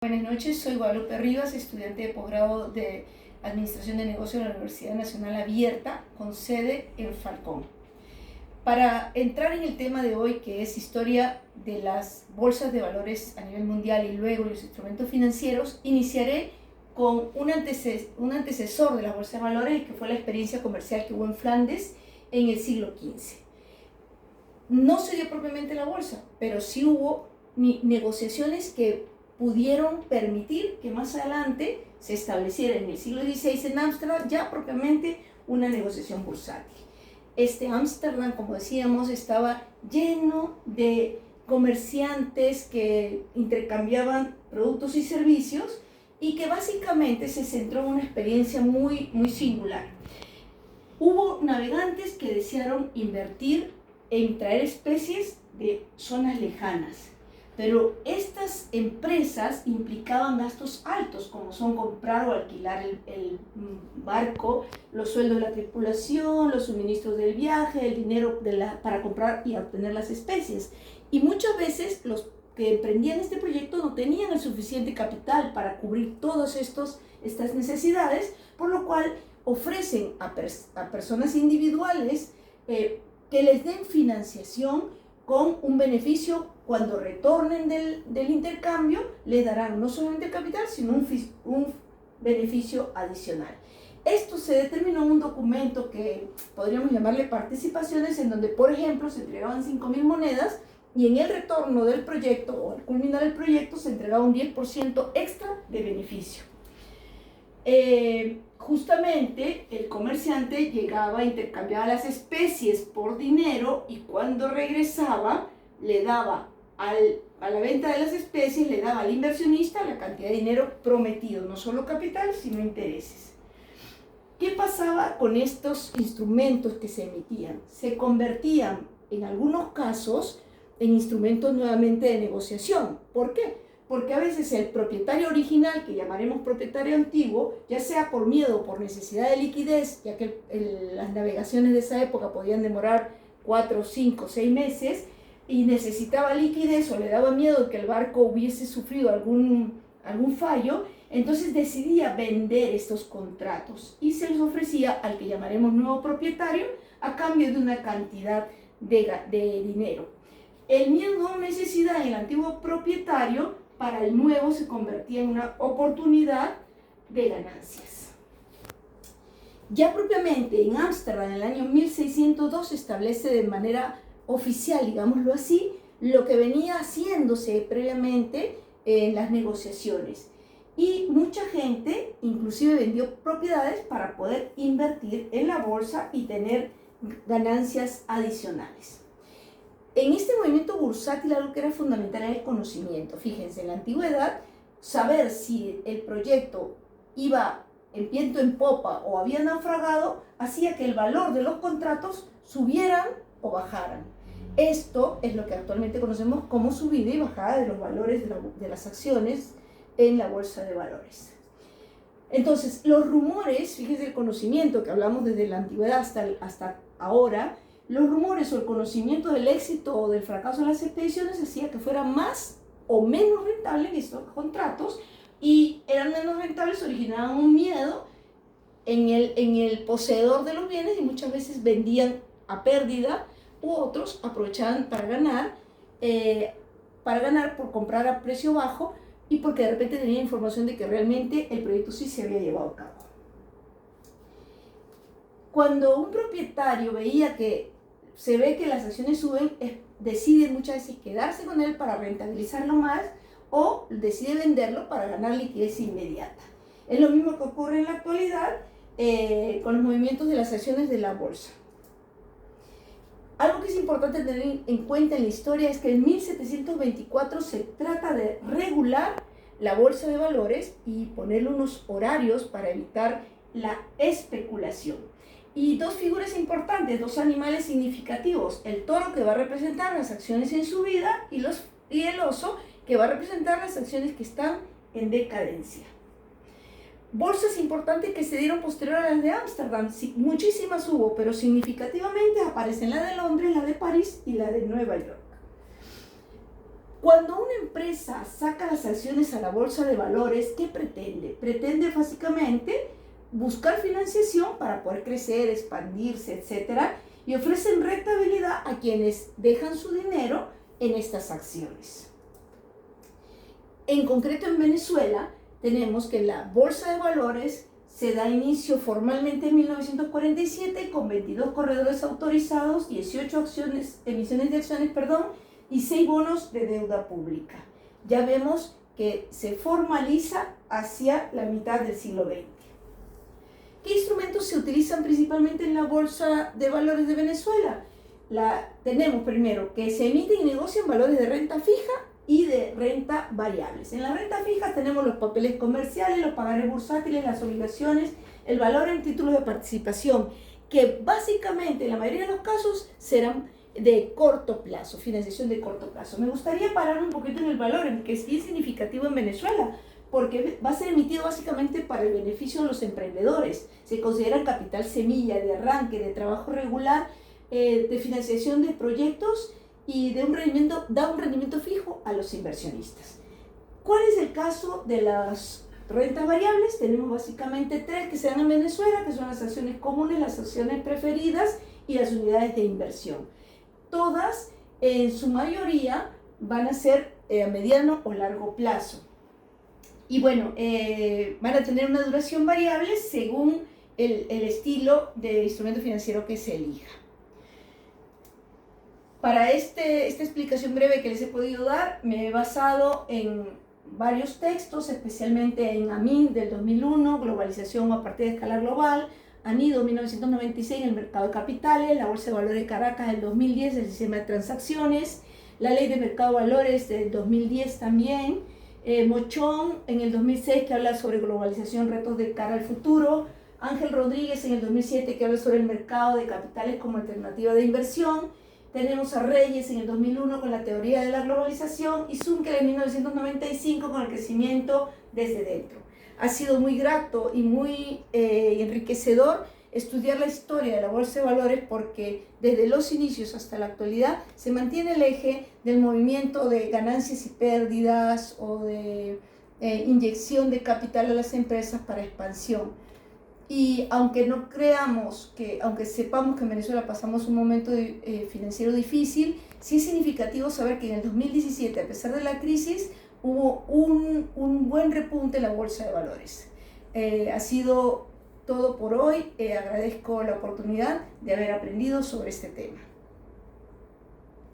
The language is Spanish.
Buenas noches, soy Guadalupe Rivas, estudiante de posgrado de Administración de Negocios de la Universidad Nacional Abierta, con sede en Falcón. Para entrar en el tema de hoy, que es historia de las bolsas de valores a nivel mundial y luego los instrumentos financieros, iniciaré con un antecesor de las bolsas de valores, que fue la experiencia comercial que hubo en Flandes en el siglo XV. No se dio propiamente la bolsa, pero sí hubo negociaciones que pudieron permitir que más adelante se estableciera en el siglo XVI en Ámsterdam ya propiamente una negociación bursátil. Ámsterdam, como decíamos, estaba lleno de comerciantes que intercambiaban productos y servicios y que básicamente se centró en una experiencia muy singular. Hubo navegantes que desearon invertir en traer especies de zonas lejanas, pero estas empresas implicaban gastos altos, como son comprar o alquilar el barco, los sueldos de la tripulación, los suministros del viaje, el dinero para comprar y obtener las especies. Y muchas veces los que emprendían este proyecto no tenían el suficiente capital para cubrir todas estas necesidades, por lo cual ofrecen a personas individuales que les den financiación con un beneficio. Cuando retornen del intercambio, les darán no solamente el capital, sino un beneficio adicional. Esto se determinó en un documento que podríamos llamarle participaciones, en donde, por ejemplo, se entregaban 5.000 monedas y en el retorno del proyecto o al culminar el proyecto se entregaba un 10% extra de beneficio. Justamente el comerciante llegaba, intercambiaba las especies por dinero y cuando regresaba le daba a la venta de las especies, le daba al inversionista la cantidad de dinero prometido, no solo capital, sino intereses. ¿Qué pasaba con estos instrumentos que se emitían? Se convertían, en algunos casos, en instrumentos nuevamente de negociación. ¿Por qué? Porque a veces el propietario original, que llamaremos propietario antiguo, ya sea por miedo o por necesidad de liquidez, ya que las navegaciones de esa época podían demorar 4, 5, 6 meses, y necesitaba liquidez o le daba miedo que el barco hubiese sufrido algún fallo, entonces decidía vender estos contratos y se los ofrecía al que llamaremos nuevo propietario a cambio de una cantidad de dinero. El miedo o necesidad en el antiguo propietario para el nuevo se convertía en una oportunidad de ganancias. Ya propiamente en Ámsterdam, en el año 1602, se establece de manera oficial, digámoslo así, lo que venía haciéndose previamente en las negociaciones. Y mucha gente inclusive vendió propiedades para poder invertir en la bolsa y tener ganancias adicionales. En este movimiento bursátil algo que era fundamental era el conocimiento. Fíjense, en la antigüedad, saber si el proyecto iba en viento en popa o había naufragado hacía que el valor de los contratos subieran o bajaran. Esto es lo que actualmente conocemos como subida y bajada de los valores de las acciones en la bolsa de valores. Entonces, los rumores, fíjense el conocimiento que hablamos desde la antigüedad hasta ahora, los rumores o el conocimiento del éxito o del fracaso de las expediciones hacía que fuera más o menos rentable estos contratos, y eran menos rentables, originaban un miedo en el poseedor de los bienes y muchas veces vendían a pérdida, u otros aprovechaban para ganar por comprar a precio bajo y porque de repente tenían información de que realmente el proyecto sí se había llevado a cabo. Cuando un propietario veía que se ve que las acciones suben, decide muchas veces quedarse con él para rentabilizarlo más o decide venderlo para ganar liquidez inmediata. Es lo mismo que ocurre en la actualidad con los movimientos de las acciones de la bolsa. Algo que es importante tener en cuenta en la historia es que en 1724 se trata de regular la bolsa de valores y ponerle unos horarios para evitar la especulación. Y dos figuras importantes, dos animales significativos: el toro, que va a representar las acciones en subida, y el oso, que va a representar las acciones que están en decadencia. Bolsas importantes que se dieron posterior a las de Ámsterdam, sí, muchísimas hubo, pero significativamente aparecen la de Londres, la de París y la de Nueva York. Cuando una empresa saca las acciones a la bolsa de valores, ¿qué pretende? Pretende básicamente buscar financiación para poder crecer, expandirse, etcétera, y ofrecen rentabilidad a quienes dejan su dinero en estas acciones. En concreto en Venezuela tenemos que la bolsa de valores se da inicio formalmente en 1947 con 22 corredores autorizados, 18 emisiones de acciones, y 6 bonos de deuda pública. Ya vemos que se formaliza hacia la mitad del siglo XX. ¿Qué instrumentos se utilizan principalmente en la Bolsa de Valores de Venezuela? Tenemos primero que se emiten y negocian valores de renta fija y de renta variables. En la renta fija tenemos los papeles comerciales, los pagares bursátiles, las obligaciones, el valor en títulos de participación, que básicamente en la mayoría de los casos serán de corto plazo, financiación de corto plazo. Me gustaría parar un poquito en el valor, que es bien significativo en Venezuela, porque va a ser emitido básicamente para el beneficio de los emprendedores. Se considera capital semilla, de arranque, de trabajo regular, de financiación de proyectos y da un rendimiento fijo a los inversionistas. ¿Cuál es el caso de las rentas variables? Tenemos básicamente 3 que se dan en Venezuela, que son las acciones comunes, las acciones preferidas y las unidades de inversión. Todas, en su mayoría, van a ser a mediano o largo plazo. Y bueno, van a tener una duración variable según el estilo de instrumento financiero que se elija. Para esta explicación breve que les he podido dar, me he basado en varios textos, especialmente en Amin del 2001, Globalización a partir de escala global, Anido 1996 en el mercado de capitales, la Bolsa de Valores de Caracas del 2010, el sistema de transacciones, la Ley de Mercado de Valores del 2010 también, Mochón en el 2006 que habla sobre globalización, retos de cara al futuro, Ángel Rodríguez en el 2007 que habla sobre el mercado de capitales como alternativa de inversión. Tenemos a Reyes en el 2001 con la teoría de la globalización y Zunkel en 1995 con el crecimiento desde dentro. Ha sido muy grato y muy enriquecedor estudiar la historia de la Bolsa de Valores porque desde los inicios hasta la actualidad se mantiene el eje del movimiento de ganancias y pérdidas o de inyección de capital a las empresas para expansión. Y aunque no creamos aunque sepamos que en Venezuela pasamos un momento financiero difícil, sí es significativo saber que en el 2017, a pesar de la crisis, hubo un buen repunte en la Bolsa de Valores. Ha sido todo por hoy. Agradezco la oportunidad de haber aprendido sobre este tema.